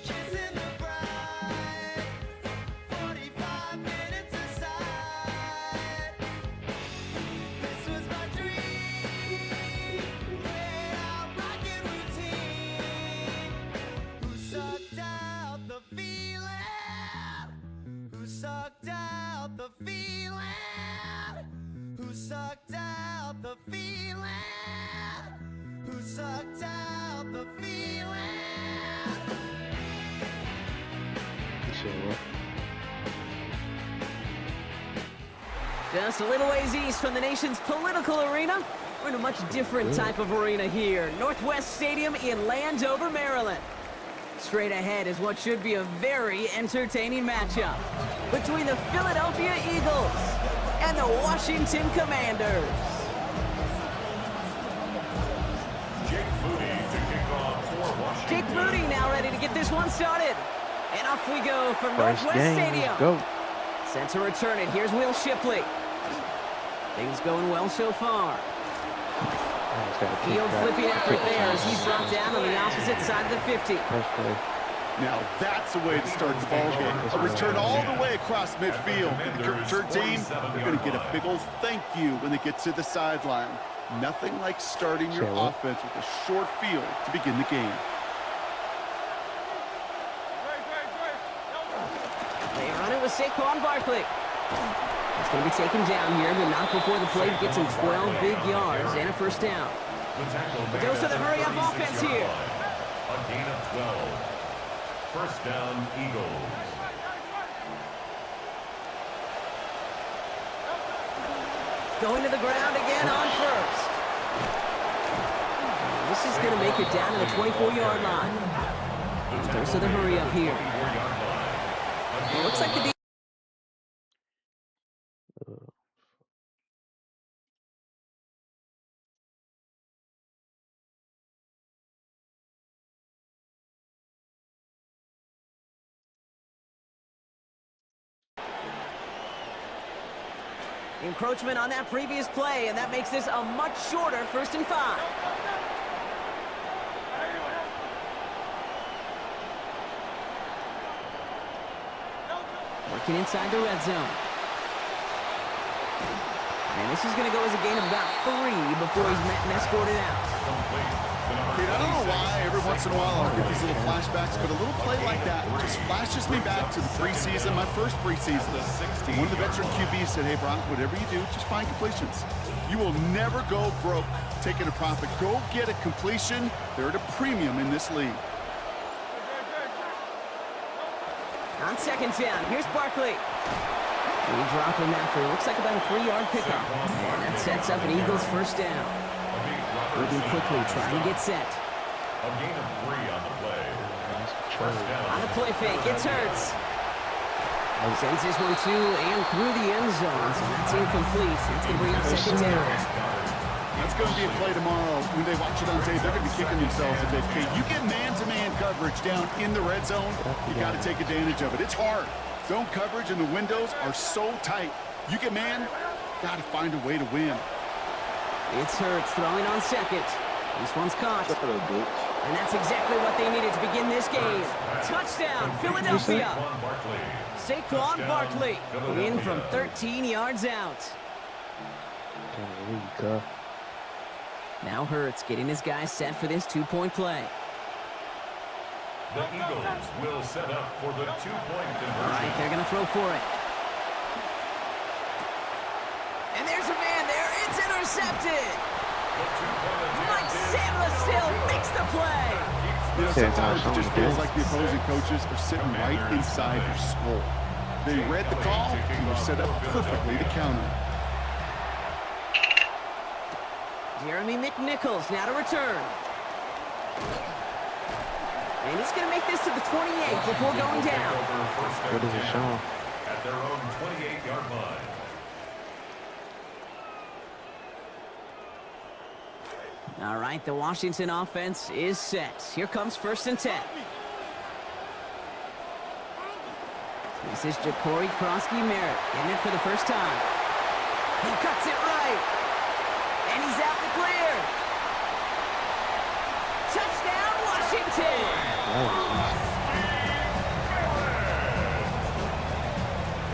Kissing the bride, 45 minutes aside. This was my dream, laid out rocket routine. Who sucked out the feeling? Who sucked out the feeling? Who sucked out the feeling? Who sucked out the feeling? Just a little ways east from the nation's political arena, we're in a much different type of arena here. Northwest Stadium in Landover, Maryland. Straight ahead is what should be a very entertaining matchup between the Philadelphia Eagles and the Washington Commanders. Jake Moody now ready to get this one started. And off we go from Northwest Stadium. Go. Set to return it. Here's Will Shipley. Things going well so far. Field flipping effort there as he's brought down on the opposite side of the 50. Now that's the way to start the ball game. A return all the way across midfield. And the return team, they're going to get a big old thank you when they get to the sideline. Nothing like starting your offense with a short field to begin the game. They run it with Saquon Barkley. It's going to be taken down here, but not before the play gets him 12 big yards and a first down. It goes to the hurry-up offense here. A gain of 12. First down, Eagles. Going to the ground again on first. This is going to make it down to the 24-yard line. It goes to the hurry-up here. It looks like the encroachment on that previous play, and that makes this a much shorter 1st and 5. Working inside the red zone. And this is going to go as a gain of about 3 before he's met and escorted out. I don't know why every once in a while I'll get these little flashbacks, but a little play like that just flashes me back to the preseason, my first preseason. One of the veteran QBs said, hey, Brock, whatever you do, just find completions. You will never go broke taking a profit. Go get a completion. They're at a premium in this league. On 2nd down, here's Barkley. We drop him after, looks like about a 3-yard pickup. And that sets up an Eagles first down. Moving quickly, trying to get set. A gain of 3 on the play. First down. On the play fake, it's Hurts. Sends this one to and through the end zone, so that's incomplete. That's going to bring up 2nd down. That's going to be a play tomorrow. When they watch it on tape, they're going to be kicking themselves a bit. Okay, you get man-to-man coverage down in the red zone, you got to take advantage of it. It's hard. Zone coverage and the windows are so tight. You get man, got to find a way to win. It's Hurts throwing on 2nd. This one's caught. And that's exactly what they needed to begin this game. Touchdown, Philadelphia. Saquon Barkley in from 13 yards out. Now Hurts getting his guys set for this 2-point play. The Eagles will set up for the 2-point conversion. All right, they're going to throw for it. And there's a man there. It's intercepted. Mike Sandler still makes the play. You know, sometimes it just feels like the opposing coaches are sitting right inside your skull. They read the call and were set up perfectly to counter. Jeremy McNichols now to return. And he's going to make this to the 28 before going down. What is it showing? At their own 28-yard line. All right, the Washington offense is set. Here comes 1st and 10. This is Ja'Cory Krosky Merritt getting it for the first time. He cuts it right. And he's out the clear. Touchdown, Washington.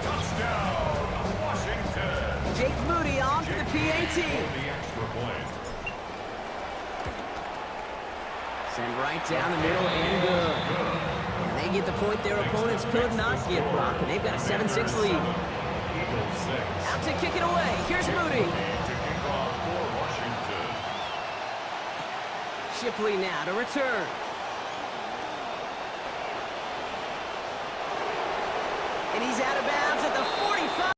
Touchdown, Washington. Jake Moody on for the PAT. The extra point. Send right down the middle and good. And they get the point their opponents could not get, Brock, and they've got a 7-6 lead. Eagles 6. Out to kick it away. Here's Moody. To kick off for Washington. Shipley now to return. And he's out of bounds at the 45.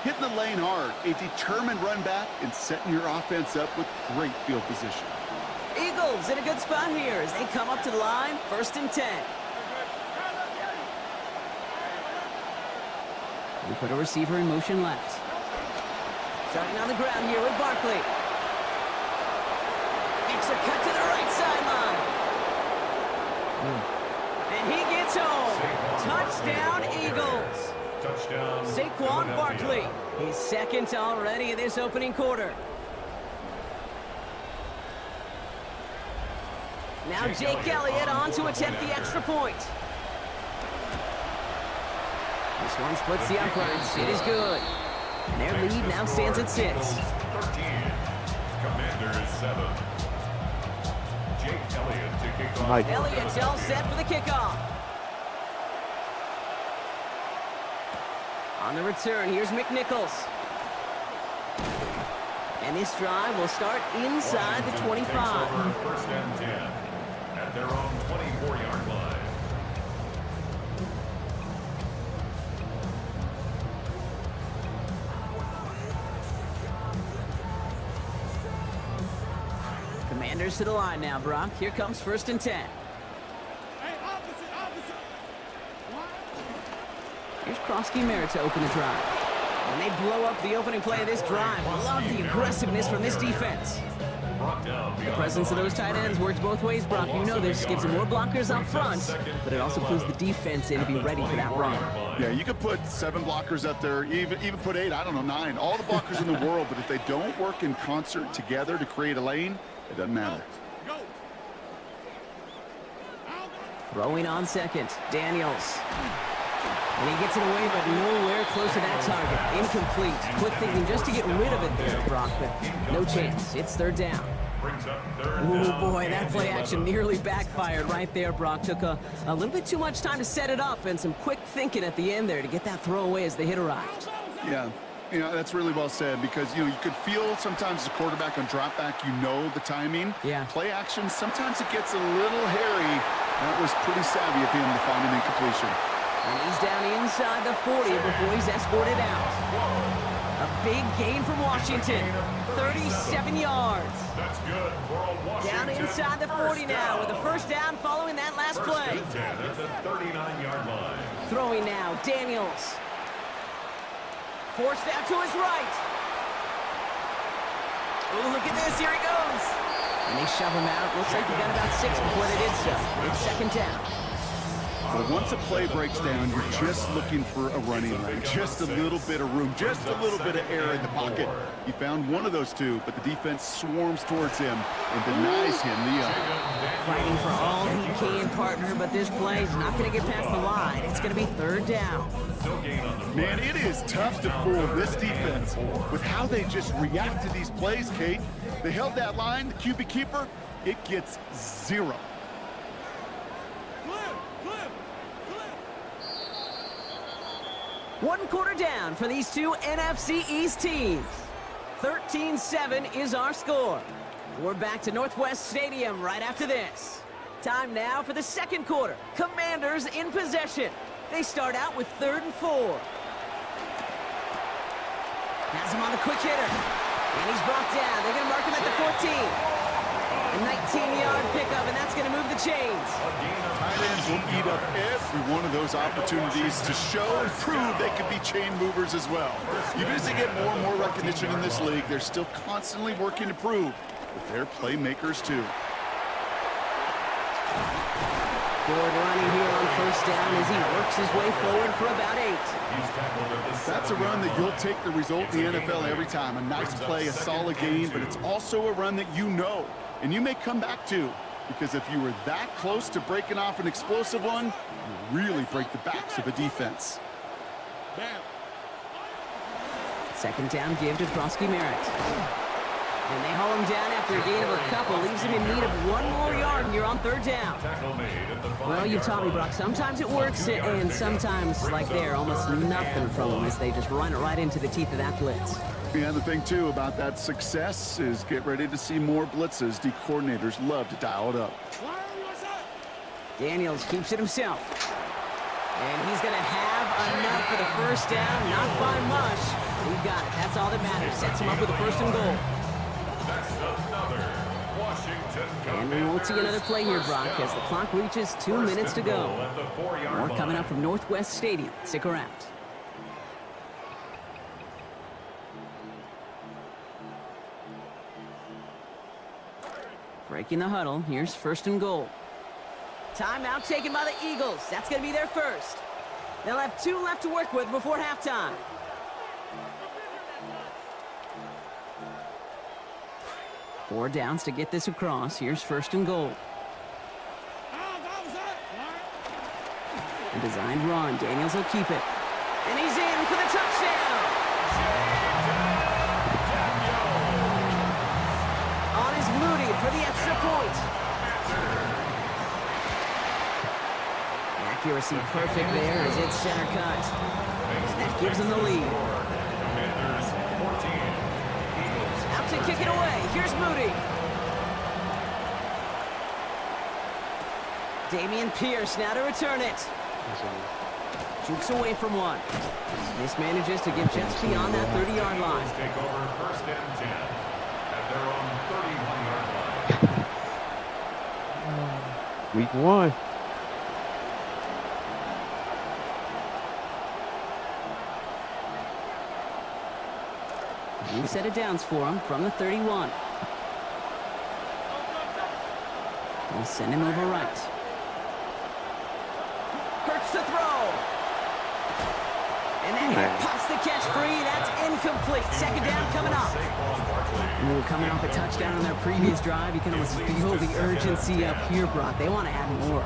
Hitting the lane hard, a determined run back, and setting your offense up with great field position. Eagles in a good spot here as they come up to the line. 1st and 10. We put a receiver in motion left. Starting on the ground here with Barkley. Makes a cut to the right sideline. And he gets home. Touchdown, Eagles. Touchdown. Saquon Barkley, his 2nd already in this opening quarter. Now Jake Elliott on to attempt the extra point. This one splits the uprights. It is good. And their lead now stands at 6. 13. Commanders 7. Jake Elliott to kick off. Mike. Elliott's all set for the kickoff. On the return, here's McNichols. And this drive will start inside the 25. 1st and 10 at their own 24-yard line. Commanders to the line now, Brock. Here comes 1st and 10. Here's Krosky-Merritt to open the drive. And they blow up the opening play of this drive. Love the aggressiveness from this defense. The presence of those tight ends works both ways, Brock. You know this. Gives them more blockers up front, but it also puts the defense in to be ready for that run. Yeah, you could put 7 blockers up there, even put 8, I don't know, 9. All the blockers in the world, but if they don't work in concert together to create a lane, it doesn't matter. Throwing on 2nd, Daniels. And he gets it away, but nowhere close to that target. Incomplete. Quick thinking just to get rid of it there, Brock, but no chance. It's 3rd down. Oh, boy, that play action nearly backfired right there, Brock. Took a little bit too much time to set it up and some quick thinking at the end there to get that throw away as the hit arrived. Yeah, you know, that's really well said because, you know, you could feel sometimes as a quarterback on drop back, you know the timing. Yeah. Play action, sometimes it gets a little hairy. That was pretty savvy of him to find an incompletion. And he's down inside the 40 before he's escorted out. A big gain from Washington. 37 yards. That's good for a Washington. Down inside the 40 now with a 1st down following that last play. At the 39-yard line. Throwing now, Daniels. Forced out to his right. Oh, look at this. Here he goes. And they shove him out. Looks like he got about 6 before they did so. It's 2nd down. But once a play breaks down, you're just looking for a running lane. Just a little bit of room, just a little bit of air in the pocket. He found one of those 2, but the defense swarms towards him and denies him the other. Fighting for all he can, partner, but this play is not going to get past the line. It's going to be 3rd down. Man, it is tough to fool this defense with how they just react to these plays, Kate. They held that line, the QB keeper, it gets 0. One quarter down for these two NFC East teams. 13-7 is our score. We're back to Northwest Stadium right after this. Time now for the 2nd quarter. Commanders in possession. They start out with 3rd and 4. Has him on the quick hitter. And he's brought down. They're going to mark him at the 14. A 19-yard pickup, and that's going to move the chains. Tight ends will eat up every one of those opportunities to show and prove they could be chain movers as well. Even as they get more and more recognition in this league, they're still constantly working to prove but they're playmakers too. Good running here on first down as he works his way forward for about 8. That's a run that you'll take the result in the NFL every time. A nice play, a solid gain, but it's also a run that you know, and you may come back to, because if you were that close to breaking off an explosive one, you really break the backs of a defense. Second down give to Krosky Merritt. And they haul him down after a gain of a couple. Leaves him in need of 1 more yard here on third down. Well, you've taught me, Brock. Sometimes it works, and sometimes, like there, almost nothing from them as they just run it right into the teeth of that blitz. Yeah, the thing, too, about that success is get ready to see more blitzes. D coordinators love to dial it up. Daniels keeps it himself. And he's going to have enough for the first down. Not by much. He got it. That's all that matters. Sets him up with a first and goal. And we won't see another play here, Brock, as the clock reaches 2 minutes to go. More coming up from Northwest Stadium. Stick around. Breaking the huddle. Here's first and goal. Timeout taken by the Eagles. That's going to be their first. They'll have 2 left to work with before halftime. Four downs to get this across. Here's first and goal. A designed run. Daniels will keep it. And he's in for the touchdown. On is Moody for the extra point. Accuracy perfect there as it's center cut. And that gives them the lead. Out to kick it away. Here's Moody. Damian Pierce now to return it. Jukes away from one. Mismanages to get Jets beyond that 30-yard line. Take over first and 10 at their own 31-yard line. Week 1. New set of downs for him from the 31. They'll send him over right. Hurts to throw. And that hit pops the catch free. That's incomplete. Second down coming up. Ooh, coming off a touchdown on their previous drive, you can almost feel the urgency up here, Brock. They want to add more.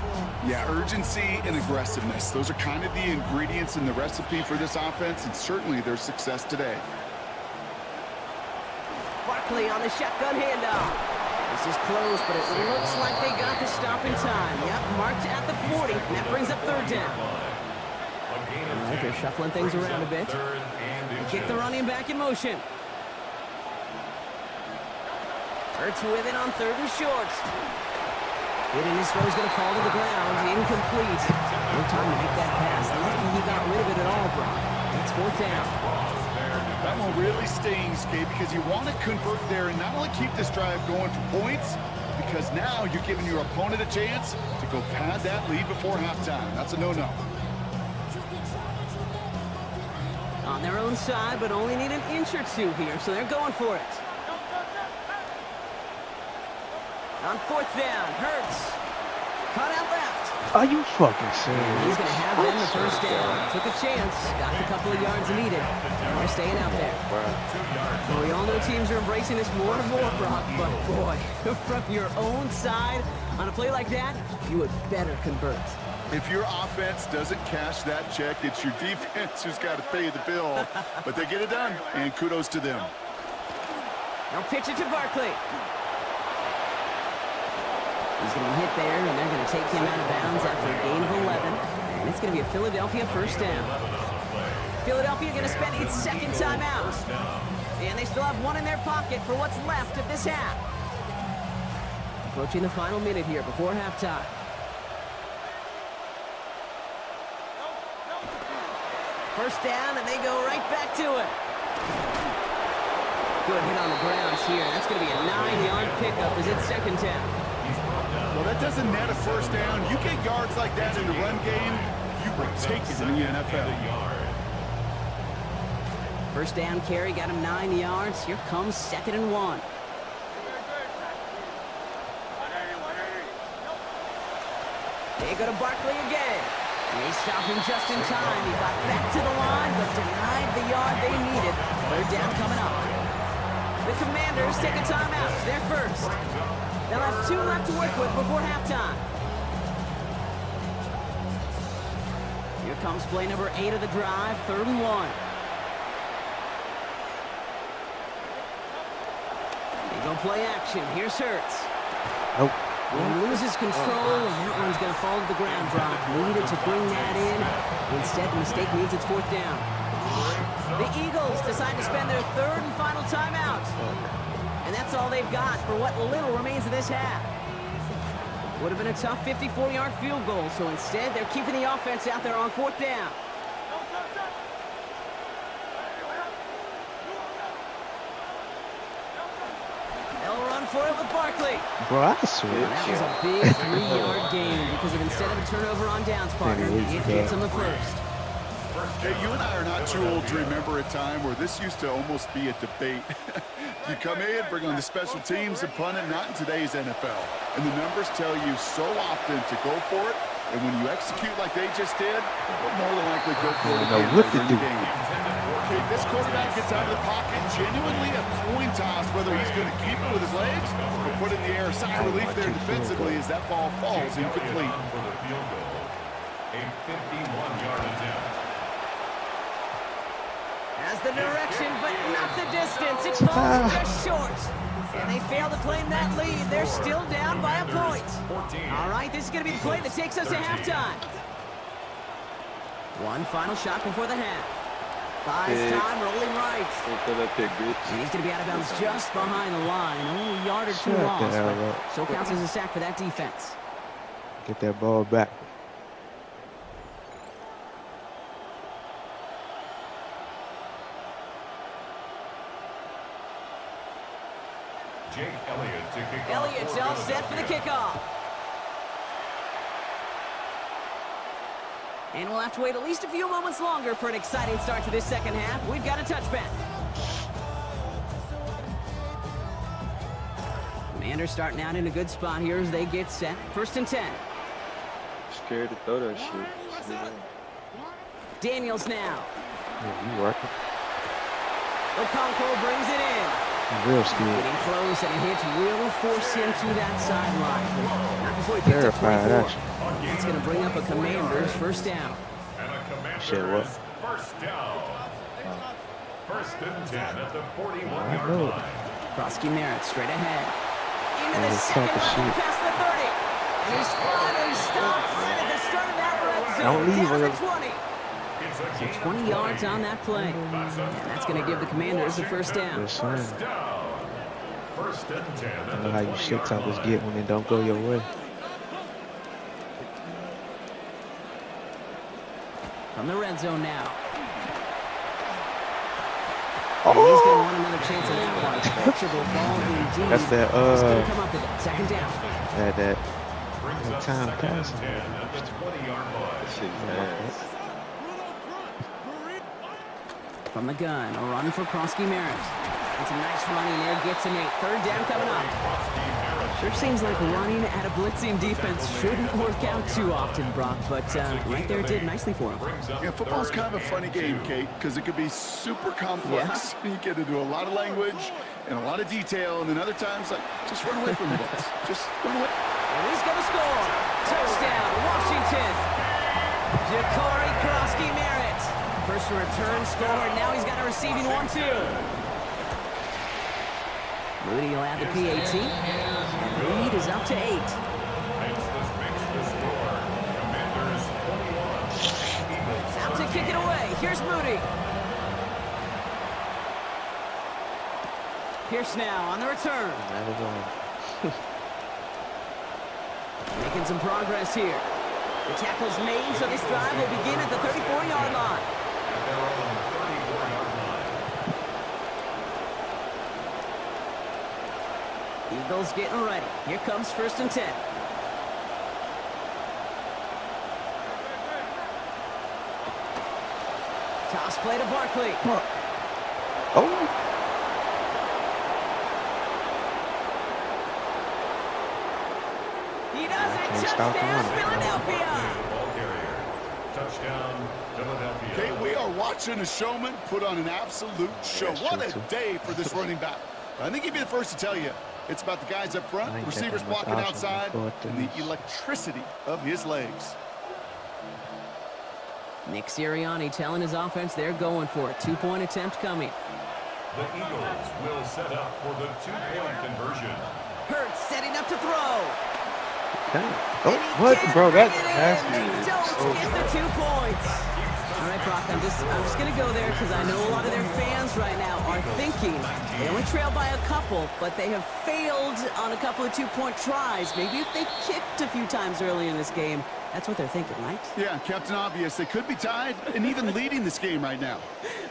Yeah, urgency and aggressiveness. Those are kind of the ingredients in the recipe for this offense, and certainly their success today. Barkley on the shotgun handoff. This is close, but it looks like they got the stop in time. Yep, marked at the 40, and that brings up third down. All right, they're shuffling things around a bit. They kick the running back in motion. Hurts with it on third and short. Hitting his throw is going to fall to the ground. Incomplete. No time to make that pass. Lucky he got rid of it at all, Brock. It's fourth down. That one really stings, Gabe, because you want to convert there and not only keep this drive going for points, because now you're giving your opponent a chance to go pad that lead before halftime. That's a no-no. On their own side, but only need an inch or two here, so they're going for it. On fourth down, Hurts. Caught out left. Are you fucking And serious? he's going to have them the first down. Took a chance, got the couple of yards needed, and they're staying out there. Well, we all know teams are embracing this more and more, Brock, but boy, from your own side, on a play like that, you would better convert. If your offense doesn't cash that check, it's your defense who's got to pay the bill. But they get it done, and kudos to them. Now pitch it to Barkley. He's going to be hit there, and they're going to take him out of bounds after a gain of 11. And it's going to be a Philadelphia first down. Philadelphia going to spend its second timeout. And they still have one in their pocket for what's left of this half. Approaching the final minute here before halftime. First down, and they go right back to it. Good hit on the grounds here. That's going to be a 9-yard pickup as it's second down. Well, that doesn't net a first down. You get yards like that in the run game, you will take it in the NFL. First down carry got him 9 yards. Here comes second and 1. They go to Barkley again. They stop him just in time. He got back to the line, but denied the yard they needed. Third down coming up. The Commanders take a timeout. They're first. They'll have 2 left to work with before halftime. Here comes play number 8 of the drive, 3rd and 1. They go play action. Here's Hurts. Nope. He loses control, and that one's going to fall to the ground, Brock. Needed to bring that in. Instead, the mistake means it's 4th down. The Eagles decide to spend their 3rd and final timeout. And that's all they've got for what little remains of this half. Would have been a tough 54-yard field goal, so instead they're keeping the offense out there on 4th down. They'll run for it with Barkley. Bro, I swear. That was a big 3-yard gain because of instead of a turnover on downs, partner, it gets him the first. Hey, you and I are not too old to remember a time where this used to almost be a debate. You come in, bring on the special teams and punt it, not in today's NFL. And the numbers tell you so often to go for it, and when you execute like they just did, you'll more than likely go for it again what to later in the do. game. Okay, this quarterback gets out of the pocket, genuinely a coin toss whether he's going to keep it with his legs or put it in the air. Sigh of relief there defensively as that ball falls incomplete. For the field goal. A 51-yard attempt. Has the direction, but not the distance. It falls just short. And they fail to claim that lead. They're still down by a point. All right, this is going to be the play that takes us to halftime. One final shot before the half. Buys time, rolling right. And he's going to be out of bounds just behind the line. Only a yard or 2 Shut lost, the hell but up. so counts as a sack for that defense. Get that ball back. Jake Elliott to kick off. Elliott's all set for the kickoff. And we'll have to wait at least a few moments longer for an exciting start to this second half. We've got a touchback. Commanders starting out in a good spot here as they get set. 1st and 10. Scared to throw that shit. Daniels now. Yeah, you working. Okonkwo brings it in. Real scared. Getting close, and a hit will force him to that sideline. Not before he picks up Terrified, 24. actually. It's going to bring up a Commander's 1st down. And a Commander's Shit, what? first down. 1st and 10 at the I 41-yard know. line. Krosky Merritt straight ahead. Into the That's second tough as level shit. past the 30. And he's finally stopped right at the start of that red zone. Don't leave, Down Will. to 20. It's a So gain 20 of yards on that play. And that's going to give the Commanders the 1st down. Yes, sir. First down. 1st and 10 I at know the how you shit 20-yard talkers line. get when it don't go your way. From the red zone now. And he's going to want another chance at that one. Touchable ball indeed. That's that, He's going to come up with it. 2nd down. that Brings up time 2nd and passing. 10 at the 20-yard line. Shit, From the gun, a run for Krosky Merritt. It's a nice running there, gets him 8. 3rd down coming up. Sure seems like running at a blitzing defense shouldn't work out too often, Brock, but right there it did nicely for him. Yeah, football's kind of a funny game, Kate, because it could be super complex. You get into a lot of language and a lot of detail, and then other times, like, just run away from the blitz. Just run away. And he's going to score. Touchdown, Washington. Ja'Cory Krosky Merritt. First return scored. Now he's got a receiving one, too. Moody will add the PAT. And lead is up to 8. Makes the score. Commanders 21. Eagles Out to kick it away. Here's Moody. Pierce now on the return. Making some progress here. The tackle's made, so this drive will begin at the 34-yard line. at their own 34-yard line. Eagles getting ready. Here comes 1st and 10. Toss play to Barkley. Oh, He does it. Can't stop the Touchdown, run. Philadelphia. Ball carrier. Touchdown, Philadelphia. Okay, we are watching a showman put on an absolute show. That's What true, a too. day for this running back. I think he'd be the first to tell you. It's about the guys up front, I ain't receivers taking much blocking option outside, before and things. the electricity of his legs. Nick Sirianni telling his offense they're going for it. 2-point attempt coming. The Eagles will set up for the 2-point conversion. Hurts setting up to throw. Okay. And he Oh, what, can't bro? bring That it in. pass They is don't so get the 2 points. All right, Brock, I'm just going to go there because I know a lot of their fans right now are thinking they only trail by a couple, but they have failed on a couple of 2-point tries. Maybe if they kicked a few times early in this game, that's what they're thinking, right? Yeah, Captain Obvious. They could be tied and even leading this game right now.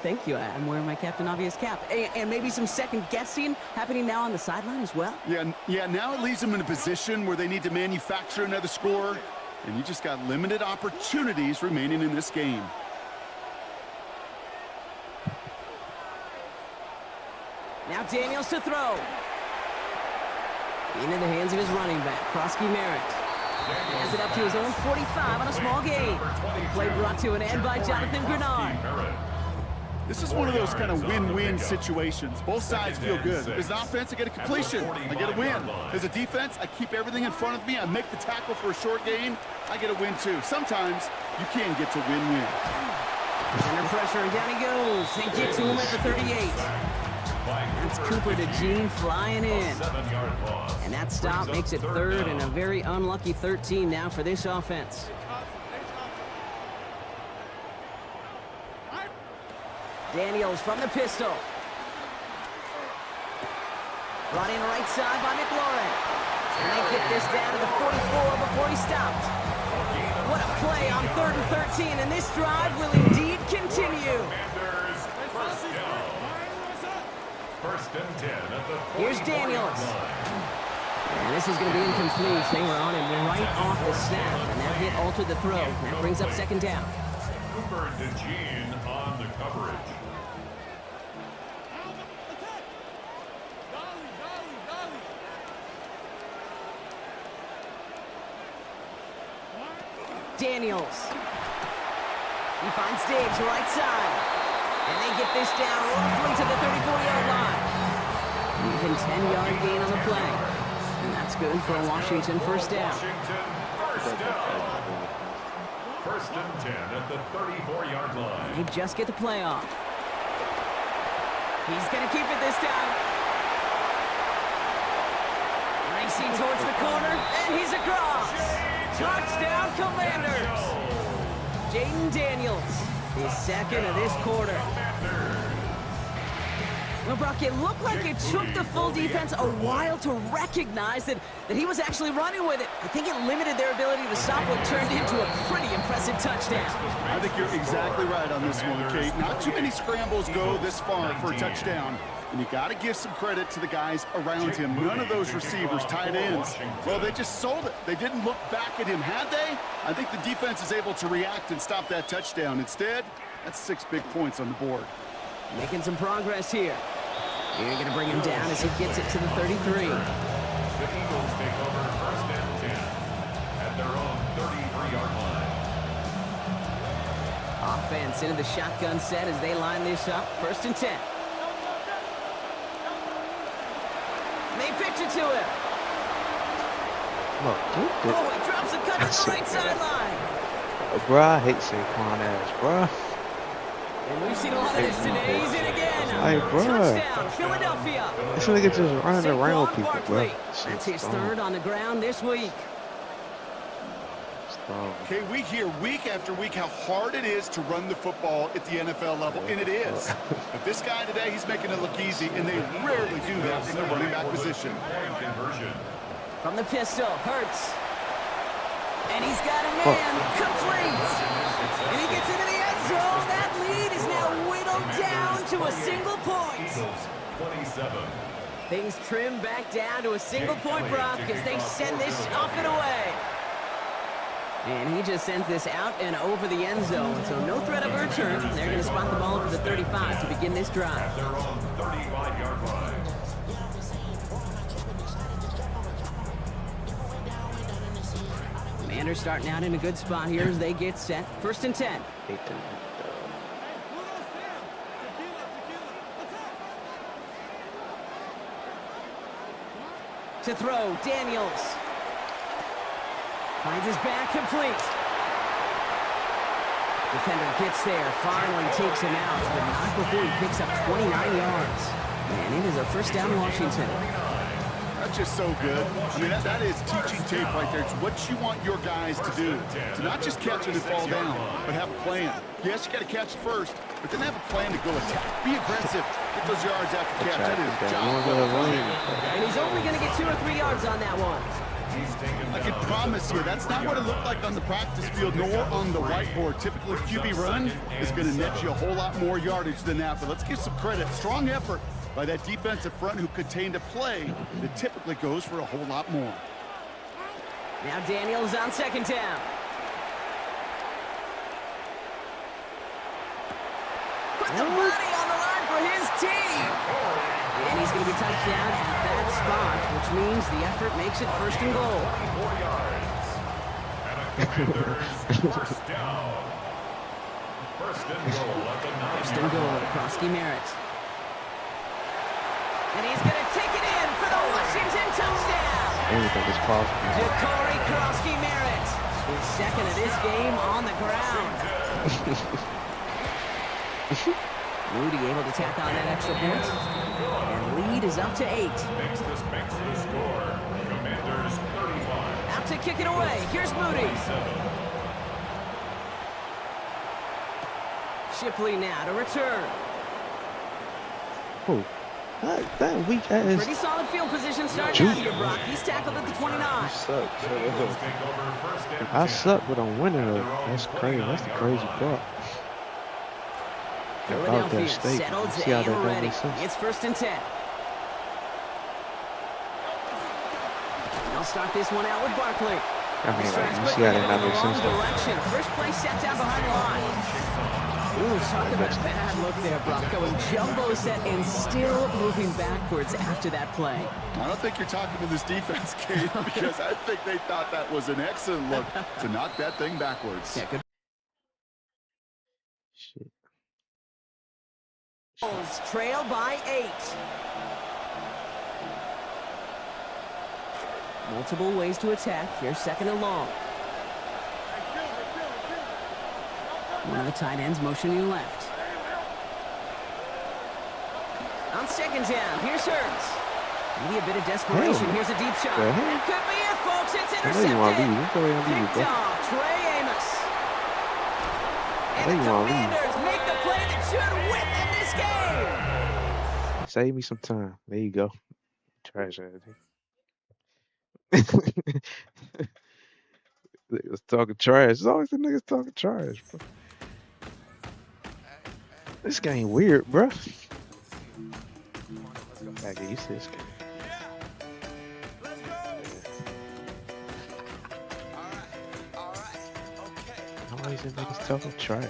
Thank you. I'm wearing my Captain Obvious cap. And maybe some second guessing happening now on the sideline as well. Yeah, now it leaves them in a position where they need to manufacture another score, and you just got limited opportunities remaining in this game. Now Daniels to throw. Into the hands of his running back, Krosky Merritt. Has it up to his own 45 on a small gain. Play brought to an end by Jonathan Grenard. This is one of those kind of win-win situations. Both sides feel good. As an offense, I get a completion. I get a win. As a defense, I keep everything in front of me. I make the tackle for a short gain. I get a win, too. Sometimes you can get to win-win. He's under pressure, and down he goes. They get to him at the 38. That's Cooper to Gene flying in. 7-yard loss. And that stop makes it third and a very unlucky 13 now for this offense. Daniels from the pistol. Brought in right side by McLaurin. And they get this down to the 44 before he stopped. What a play on 3rd and 13, and this drive will indeed continue. Commanders, first down. First and 10 at the 44 Here's Daniels. And this is going to be incomplete. They were on him right off the snap, and that hit altered the throw. That brings up second down. Cooper DeJean on the coverage. Daniels. He finds Diggs right side. And they get this down roughly to the 34-yard line. Even 10-yard gain on the play. And that's good for Washington first down. Washington, first down. First and 10 at the 34-yard line. They just get the play off. He's going to keep it this time. Racing towards the corner, and he's across. Touchdown, Commanders. Jaden Daniels, his second of this quarter. Well, Brock, it looked like it took the full defense a while to recognize that he was actually running with it. I think it limited their ability to stop what turned into a pretty impressive touchdown. I think you're exactly right on this one, Kate. Not too many scrambles go this far for a touchdown. And you got to give some credit to the guys around him. None of those receivers, tight ends, well, they just sold it. They didn't look back at him, had they? I think the defense is able to react and stop that touchdown. Instead, that's 6 big points on the board. Making some progress here. You're going to bring him down as he gets it to the 33. The Eagles take over first and 10 at their own 33-yard line. Offense into the shotgun set as they line this up. First and 10. They pitch it to him. Look, Oh, he drops a cut to the right sideline. Bruh, I hate Saquon ass, bruh. And we've seen a lot of this today. He's in again. Hey, bruh. Touchdown, Philadelphia. This nigga just running around Saquon people, Barkley. bruh. That's his third on the ground this week. Okay, we hear week after week how hard it is to run the football at the NFL level, and it is. But this guy today, he's making it look easy, and they rarely do that in the running back position. Conversion. From the pistol, Hurts. And he's got a man, complete. And he gets into the end zone. That lead is now whittled down to a single point. Eagles 27. Things trim back down to a single point, Brock, as they send this off and away. And he just sends this out and over the end zone, so no threat of a return. They're going to spot the ball up at the 35 to begin this drive. Their own 35-yard line. Commanders starting out in a good spot here as they get set. 1st and 10. Hate them. To throw, Daniels. Finds his back complete. Defender gets there, finally takes him out, but not before he picks up 29 yards. And it is a 1st down, Washington. That's just so good. I mean, that is teaching tape right there. It's what you want your guys to do. To not just catch it and fall down, but have a plan. Yes, you got to catch it first, but then have a plan to go attack. Be aggressive. Get those yards after catch. That is job. And he's only going to get 2 or 3 yards on that one. I can promise you, that's not what it looked like on the practice field, nor on the whiteboard. Typically, QB run is going to net you a whole lot more yardage than that. But let's give some credit. Strong effort by that defensive front who contained a play that typically goes for a whole lot more. Now Daniels on 2nd down. Put the body on the line for his team. And he's going to be touched down at that spot, which means the effort makes it 1st and goal. 4 yards. And a Commanders 1st down. 1st and goal at the 9. 1st and goal, Krosky Merritt. And he's going to take it in for the Washington touchdown. Anything is possible. Ja'Cory Krosky Merritt, his 2nd of this game on the ground. Moody able to tack on that extra point. And lead is up to 8. Makes the score. Commanders 35. Out to kick it away. Here's Moody. Shipley now to return. Oh, that weak ass. Pretty solid field position starting out here, Brock. He's tackled at the 29. You suck. Take over 1st and 10. I suck, but I'm winning though. That's crazy. That's the crazy part. Philadelphia settled and ready. It's 1st and 10. They'll start this one out with Barkley. I mean, like, you see how they not make sense though. Direction. First play set down behind the line. Ooh, talk about a bad look there, Brock. Going jumbo set and still moving backwards after that play. I don't think you're talking to this defense, Kate, because I think they thought that was an excellent look to knock that thing backwards. Yeah, good. Shit. Bulls trail by 8. Multiple ways to attack. Here's 2nd and long. One of the tight ends motioning left. On 2nd down, here's Hurts. Maybe a bit of desperation. Hell. Here's a deep shot. The hell? That could be it, folks. It's I know you want to leave. intercepted. What's going on with you, Picked bro? off Trey Amos. And know the you wanna leave. Commanders make the play that should win them this game. Save me some time. There you go. Trash everything. Niggas talking trash. It's always the niggas talking trash, bro. This game weird, bro. I get used to this game. Always the niggas talking trash.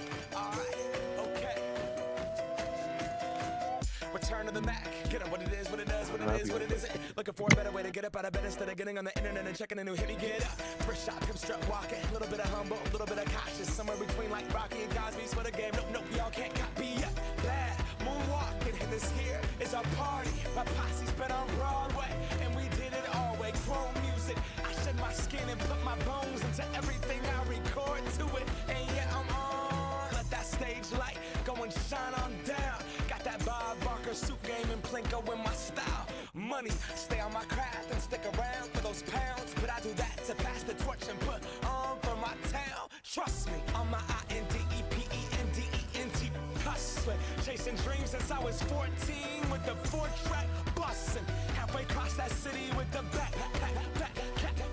Return to the Mac. Get up what it is, what it does, what it is, what it isn't. Looking for a better way to get up out of bed instead of getting on the internet and checking a new hit. Me get up. First shot, hip strut walking. A little bit of humble, a little bit of cautious. Somewhere between like Rocky and Cosby's for the game. Nope, nope, y'all can't copy up. Bad moonwalking. And this here is our party. My posse's been on Broadway. And we did it all way. Chrome music. I shed my skin and put my bones into everything I record to it. And yeah, I'm on. Let that stage light go and shine on down. Got that Bob Barker suit game and Plinko in my style. Money, stay on my craft and stick around for those pounds. But I do that to pass the torch and put on for my town. Trust me, on my INDEPENDENT hustling. Chasing dreams since I was 14 with the 4-track bustin'. Halfway across that city with the back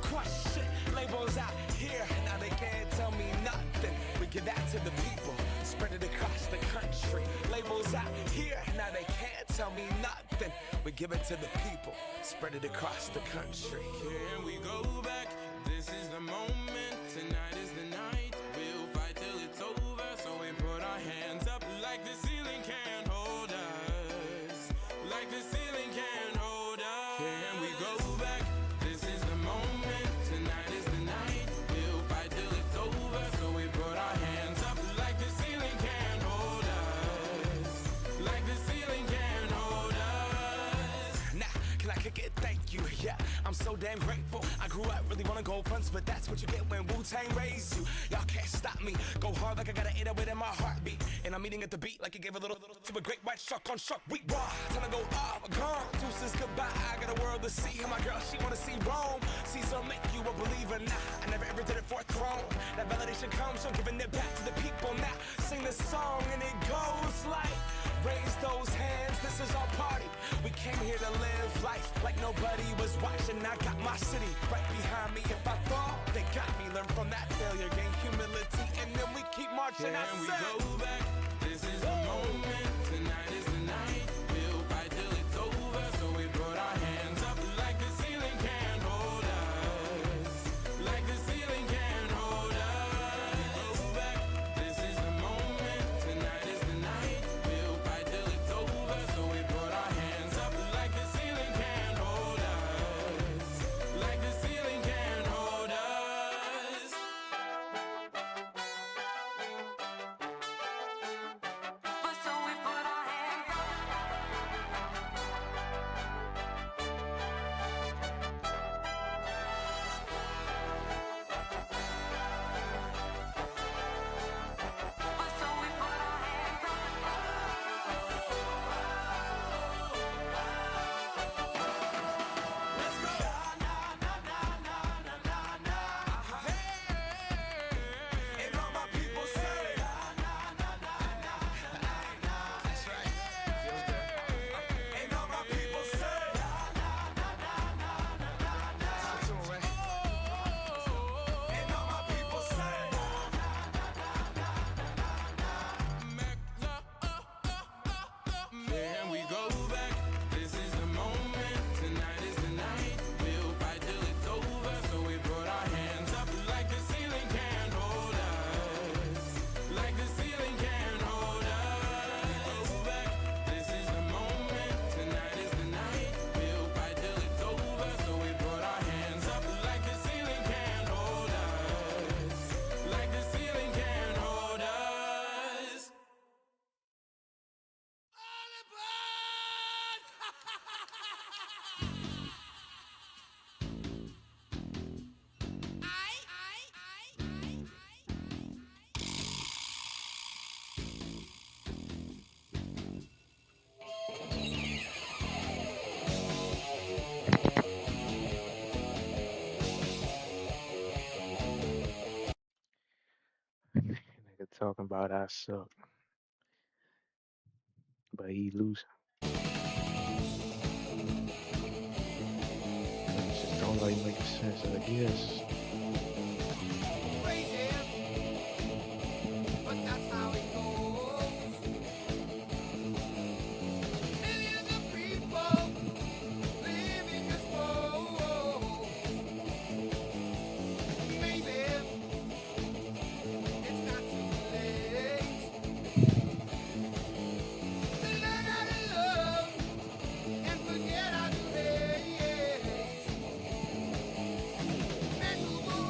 crush shit. Labels out here, now they can't tell me nothing. We give that to the people, spread it across the country. Labels out here, now they can't tell me nothing. We give it to the people, spread it across the country. Here we go back, this is the moment, tonight is the night. We'll fight till it's over, so we put our hands up like the ceiling can't hold us. Like the ceiling can't hold us. Here we go back, this is the moment, tonight is the night. We'll so damn grateful. I grew up really wanna go fronts, but that's what you get when Wu-Tang raised you. Y'all can't stop me. Go hard like I got an 808 in my heartbeat. And I'm eating at the beat like it gave a little to a great white shark on shark. We raw. Time to go off, gone. Deuces goodbye. I got a world to see. And my girl, she wanna see Rome. Caesar make you a believer. Nah, I never ever did it for a throne. That validation comes from giving it back to the people. Now sing this song and it goes like, raise those hands, this is our party. We came here to live life like nobody was watching. I got my city right behind me. If I fall, they got me. Learn from that failure, gain humility, and then we keep marching. Can we go back? This is the moment. Tonight is the night. We'll fight till it's over. So we put our hands up like the ceiling can't hold us. Like the ceiling can't hold us. Go back. This is the moment. Tonight is the night. We'll fight till it's over. So we put our hands up like the ceiling can't hold us. Like the ceiling can't hold us. But so we put our hands up. But so we put our hands up. Let's go. And all my people say, that's right. And all my people say, that's the tune, right? And all my people say, Can we go back? This is the moment. Tonight is the night. We'll fight till it's over. So we put our hands up like the ceiling can't hold us. Like the ceiling can't hold us. Go back. This is the moment. Tonight is the night. We'll fight till it's over. So we put our hands up like the ceiling can't hold us. Like the ceiling can't hold us. Nigga talking about I suck, but he losing. It just don't like make sense, I guess. but that's how it goes. Millions of people living this world. Maybe it's not too late to learn how to love and forget how to hate. Men who will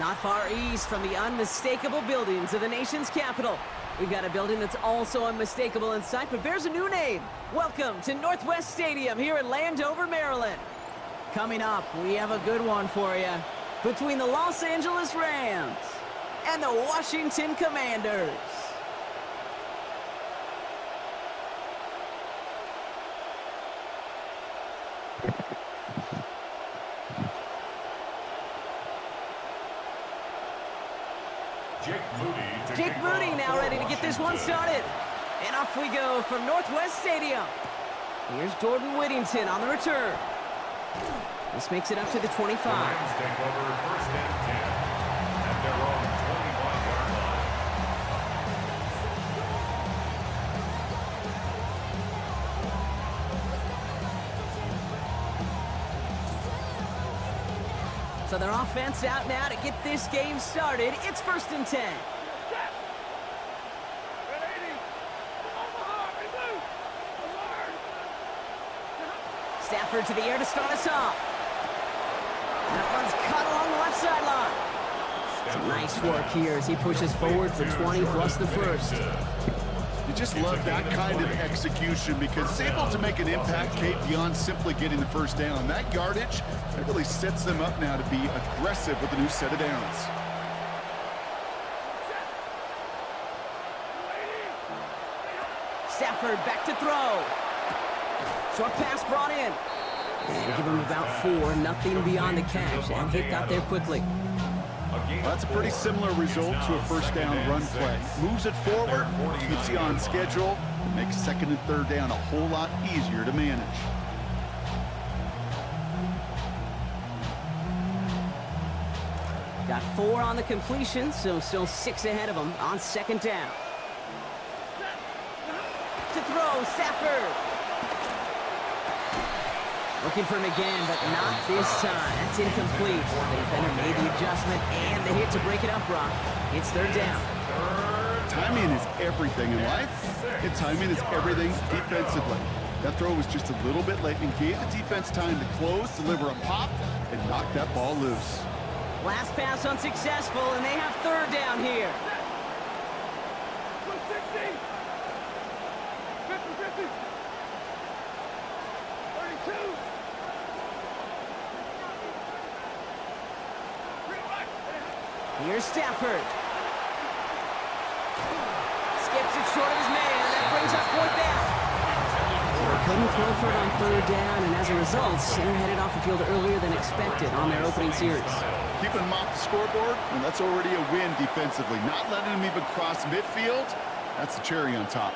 Not far east from the unmistakable buildings of the nation's capital, we've got a building that's also unmistakable in sight, but bears a new name. Welcome to Northwest Stadium here in Landover, Maryland. Coming up, we have a good one for you. Between the Los Angeles Rams and the Washington Commanders. Jake Moody now ready to get this one started. And off we go from Northwest Stadium. Here's Jordan Whittington on the return. This makes it up to the 25. The Rams take over first and 10 at their own 25-yard line. So their offense out now to get this game started. It's first and 10. Stafford to the air to start us off. That one's cut along the left sideline. Some nice work here as he pushes forward for 20 plus the first. You just love that kind of execution because it's able to make an impact, Kate, beyond simply getting the first down. That yardage, that really sets them up now to be aggressive with a new set of downs. Stafford back to throw. Short pass brought in. And give him about 4, nothing beyond the catch. And hit got there quickly. Well, that's a pretty similar result to a first down run play. Moves it forward, keeps you on schedule, makes second and third down a whole lot easier to manage. Got 4 on the completion, so still 6 ahead of him on second down. To throw, Stafford. Looking for him again, but not this time. That's incomplete. The defender made the adjustment and the hit to break it up, Brock. It's third down. Timing is everything in life, and timing is everything defensively. That throw was just a little bit late and gave the defense time to close, deliver a pop, and knock that ball loose. Last pass unsuccessful, and they have third down here. Here's Stafford. Skips it short of his man. That brings up fourth down. They couldn't throw for it on third down, and as a result, they're headed off the field earlier than expected on their opening series. Keeping them off the scoreboard, and that's already a win defensively. Not letting them even cross midfield, that's the cherry on top.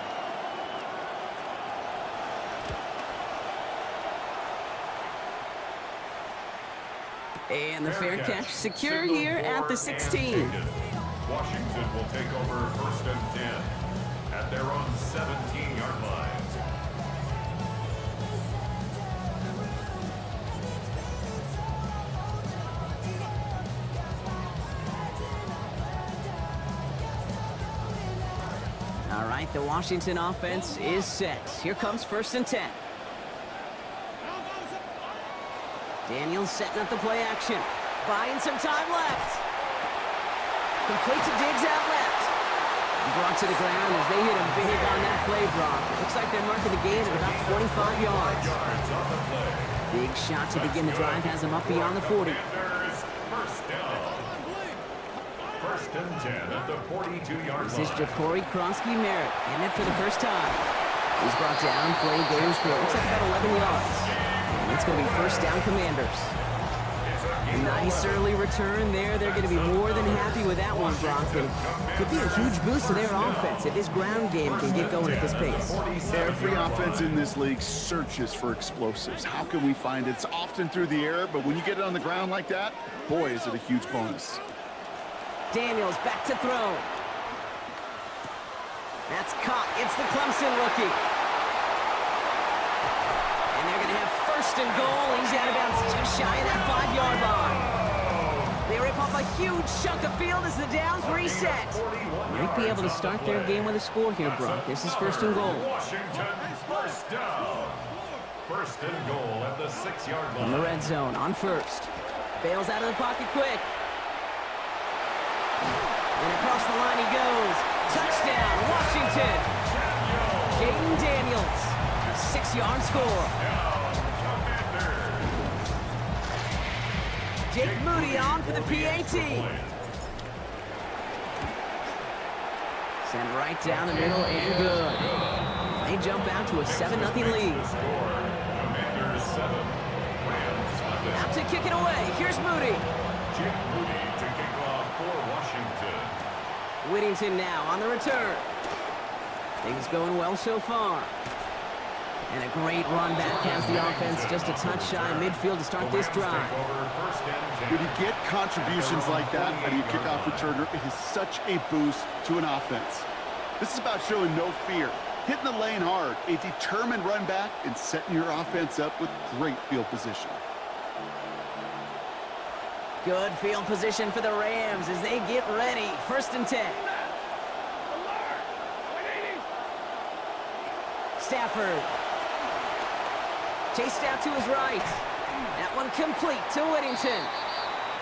And the fair catch secure here at the 16. Washington will take over first and 10 at their own 17-yard line. All right, the Washington offense is set. Here comes first and 10. Daniels setting up the play action. Buying some time left. Complete to Diggs out left. Brought to the ground as they hit him big on that play, Brock. Looks like they're marking the gain at about 25 yards. Big shot to begin the drive has him up beyond the 40. First down. First and 10 at the 42-yard line. This is Ja'Cory Krosky-Merritt hitting it for the first time. He's brought down. Play goes for, looks like about 11 yards. And it's going to be first down Commanders. Nice early return there. They're going to be more than happy with that one, Brock. And could be a huge boost to their offense if this ground game can get going at this pace. Every offense in this league searches for explosives. How can we find it? It's often through the air, but when you get it on the ground like that, boy, is it a huge bonus. Daniels back to throw. That's caught. It's the Clemson rookie. And they're going to have first and goal. He's out of bounds just shy of that 5-yard line. They rip off a huge chunk of field as the downs reset. Might be able to start their game with a score here, Brock. This is first and goal. Washington, first down. First and goal at the 6-yard line. In the red zone on first. Bails out of the pocket quick. And across the line he goes. Touchdown, Washington. Jaden Daniels, a 6-yard score. Jake Moody on for the PAT. Sent right down the middle and good. They jump out to a 7-0 lead. Out to kick it away. Here's Moody. Jake Moody to kick off for Washington. Whittington now on the return. Things going well so far. And a great run back has the offense just a touch shy of midfield to start this drive. When you get contributions like that out of your kickoff returner, it is such a boost to an offense. This is about showing no fear, hitting the lane hard, a determined run back, and setting your offense up with great field position. Good field position for the Rams as they get ready. 1st and 10. Stafford. Chased out to his right. That one complete to Whittington.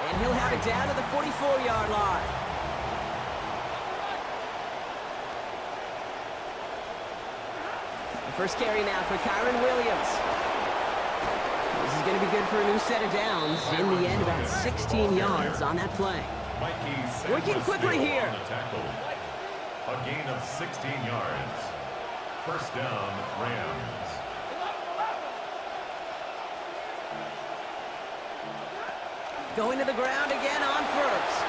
And he'll have it down to the 44-yard line. The first carry now for Kyron Williams. This is going to be good for a new set of downs. In the end, about 16 yards on that play. Working quickly here. A gain of 16 yards. 1st down, Rams. Going to the ground again on 1st.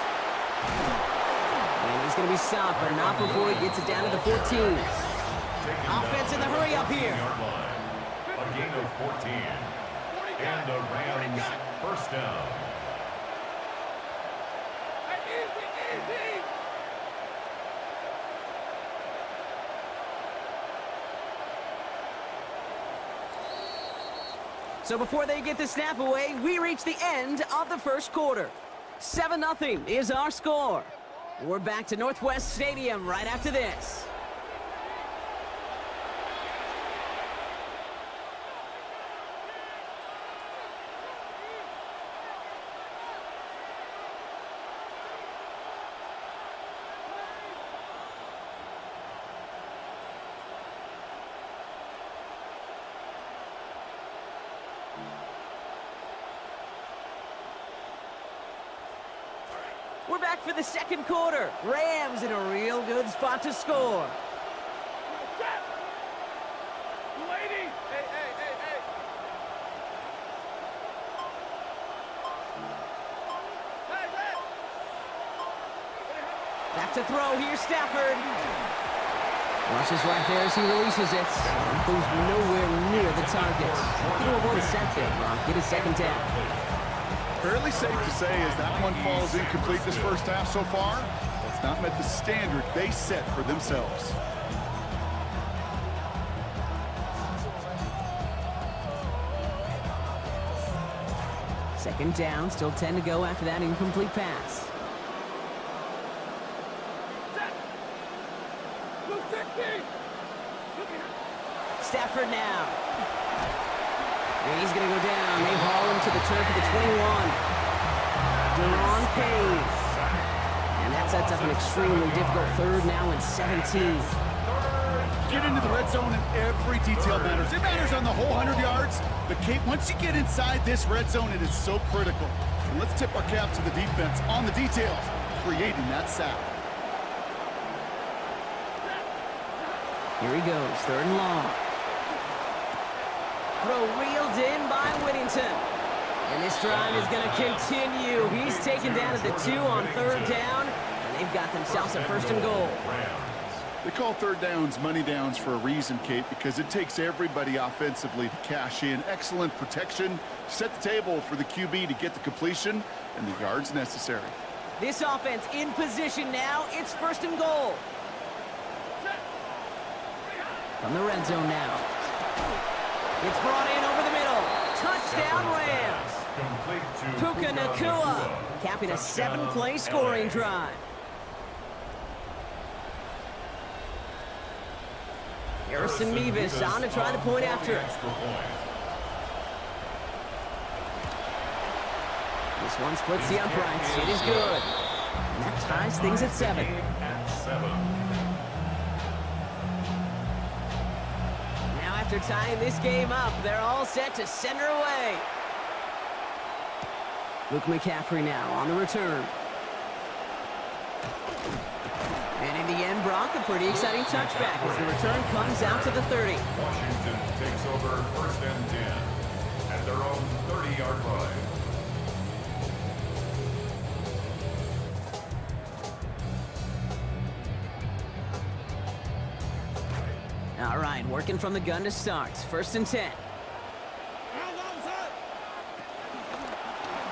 And he's going to be stopped, but not before he gets it down to the 14. Offense in the hurry up here. A gain of 14. And the Rams 1st down. So before they get the snap away, we reach the end of the 1st quarter. 7-0 is our score. We're back to Northwest Stadium right after this. We're back for the 2nd quarter. Rams in a real good spot to score. Back to throw. Here's Stafford. Rushes right there as he releases it. Goes nowhere near the target. Going to avoid a sack there, Brock. Get a 2nd down. Fairly safe to say as that one falls incomplete this 1st half so far, it's not met the standard they set for themselves. Second down, still 10 to go after that incomplete pass. Stafford now. And he's going to go down. They haul him to the turf of the 21. Deron Payne. And that sets up an extremely difficult 3rd now and 17. Get into the red zone and every detail matters. It matters on the whole 100 yards. But Kate, once you get inside this red zone, it is so critical. And let's tip our cap to the defense on the details, creating that sack. Here he goes, 3rd and long. Throw reeled in by Whittington. And this drive is going to continue. He's taken down at the 2 on 3rd down. And they've got themselves a 1st and goal. They call 3rd downs money downs for a reason, Kate, because it takes everybody offensively to cash in. Excellent protection, set the table for the QB to get the completion and the yards necessary. This offense in position now. It's 1st and goal. From the red zone now. It's brought in over the middle. Touchdown, Rams. Puka Nacua capping a 7-play scoring drive. Harrison Mevis on to try the point after. This one splits the uprights. It is good. And that ties things at 7. At 7. Now after tying this game up, they're all set to send her away. Luke McCaffrey now on the return. And in the end, Brock, a pretty exciting touchback as the return comes out to the 30. Washington takes over 1st and 10 at their own 30-yard line. All right, working from the gun to start. 1st and 10.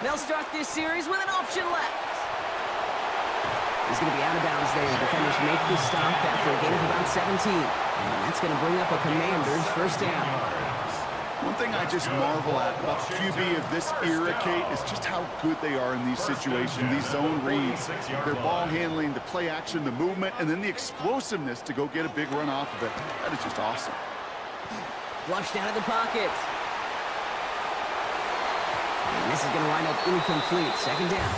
They'll start this series with an option left. He's going to be out of bounds there. Defenders make the stop after a gain of about 17. And that's going to bring up a Commanders 1st down. One thing I just marvel at about the QB of this era, Kate, is just how good they are in these situations, these zone reads, their ball handling, the play action, the movement, and then the explosiveness to go get a big run off of it. That is just awesome. Flushed out of the pocket. And this is going to wind up incomplete. 2nd down.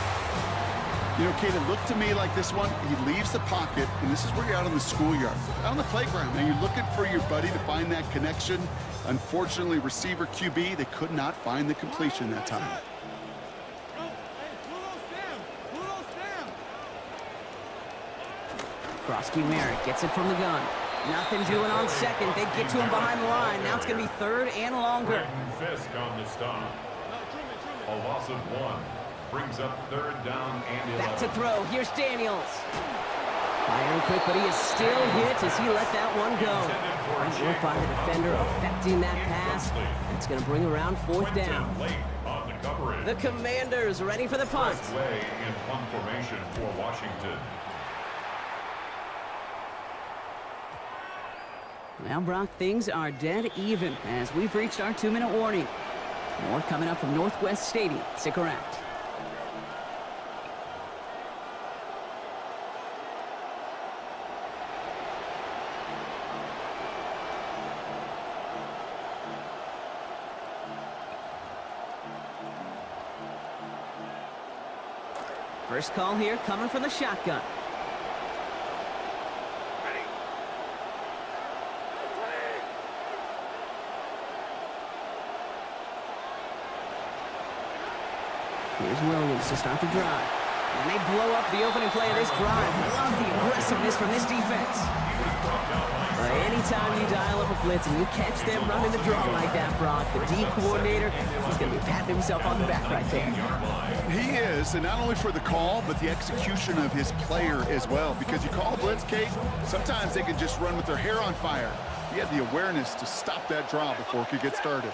You know, Kate, it looked to me like this one, he leaves the pocket, and this is where you're out on the schoolyard, out on the playground, and you're looking for your buddy to find that connection. Unfortunately, receiver QB, they could not find the completion that time. Krosky Merritt gets it from the gun. Nothing doing on 2nd. They get to him behind the line. Now it's going to be 3rd and longer. Fisk on the stop. A loss of 1 brings up 3rd down and 11. Back to throw. Here's Daniels. Firing quick, but he is still hit as he let that one go. Great work by the defender affecting that pass. That's going to bring around 4th down. Late on the coverage. The Commanders ready for the punt. Way in punt formation for Washington. Well, Brock, things are dead even as we've reached our 2-minute warning. More coming up from Northwest Stadium. Stick around. First call here coming from the shotgun. Here's Williams to start the drive. And they blow up the opening play of this drive. Love the aggressiveness from this defense. But anytime you dial up a blitz and you catch them running the draw like that, Brock, the D coordinator, he's going to be patting himself on the back right there. He is, and not only for the call, but the execution of his player as well. Because you call a blitz, Kate, sometimes they can just run with their hair on fire. He had the awareness to stop that draw before it could get started.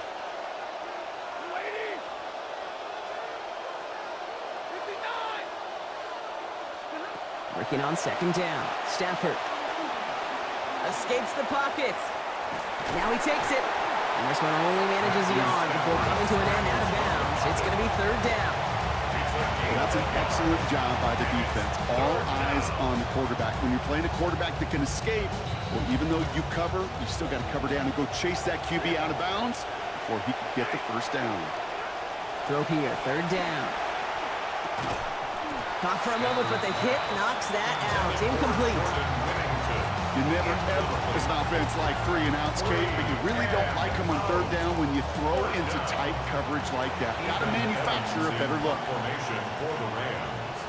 Working on 2nd down. Stafford escapes the pocket. Now he takes it. And this one only manages a yard before coming to an end out of bounds. It's going to be 3rd down. That's an excellent job by the defense. All eyes on the quarterback. When you're playing a quarterback that can escape, well, even though you cover, you still got to cover down and go chase that QB out of bounds before he could get the 1st down. Throw here, 3rd down. Caught for a moment, but the hit knocks that out. Incomplete. You never, ever, as an offense, like 3 and outs, Kate, but you really don't like them on 3rd down when you throw into tight coverage like that. Got to manufacture a better look. Formation for the Rams.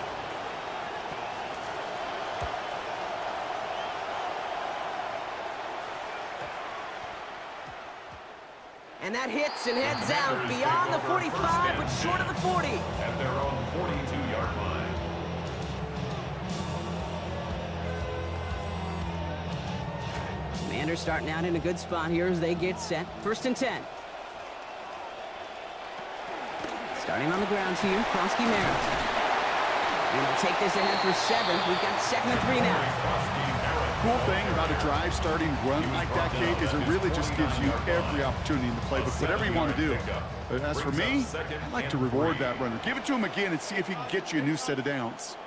And that hits and heads out beyond the 45, but short of the 40. At their own 42-yard line. Commanders starting out in a good spot here as they get set. 1st and 10. Starting on the ground here, Krosky Merritt. And they'll take this ahead for 7. We've got 2nd and 3 now. Cool thing about a drive starting run like that, Kate, is it really just gives you every opportunity in the playbook, whatever you want to do. But as for me, I like to reward that runner. Give it to him again and see if he can get you a new set of downs.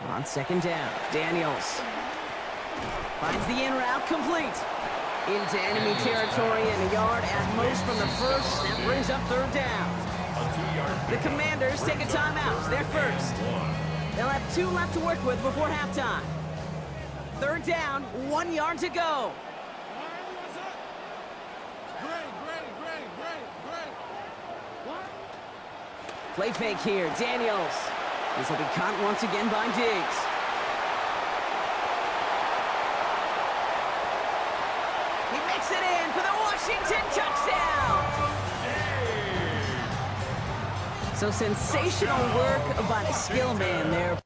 On 2nd down, Daniels finds the in route complete. Into enemy territory and a yard at most from the 1st. That brings up 3rd down. A The Commanders take a timeout. They're first. They'll have 2 left to work with before halftime. 3rd down, 1 yard to go. Play fake here, Daniels. This will be caught once again by Diggs. He makes it in for the Washington touchdown. So sensational work by the skill man there.